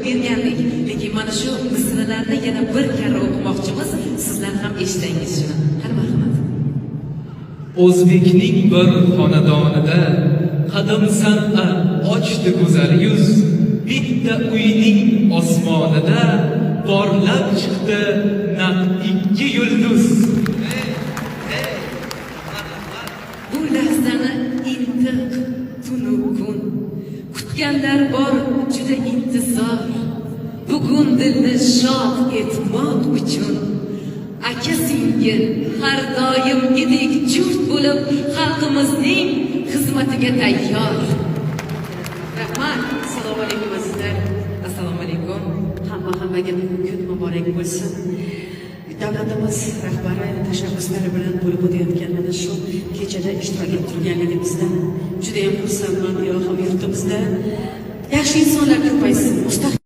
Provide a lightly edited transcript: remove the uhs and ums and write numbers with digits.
bergandik. Lekin mana shu misralarni yana bir karra o'qimoqchimiz. Sizlar ham eshitangiz shuni. Qani marhamat. O'zbekning bir xonadonida qadim san'at ochdi go'zal yuz. Bitta uyning osmonida porlab chiqdi naq 2 yulduz. Bu lahzani intiq tunu kun kutganlar bor juda intizor. Bugun dilni shod etmoq uchun aka singil har doim edik juft bo'lib xalqimizning xizmatiga tayyor. Rahmat. Assalomu alaykum azizlar. Assalomu alaykum. Hammaga bugun kun muborak bo'lsin. Davlatimiz rahbari tashabbuslari bilan bo'lib o'tayotgan mana shu kechada ishtirok etib turganligimizdan juda ham xursandman. Ilohim yurtimizda yaxshi insonlar ko'paysin.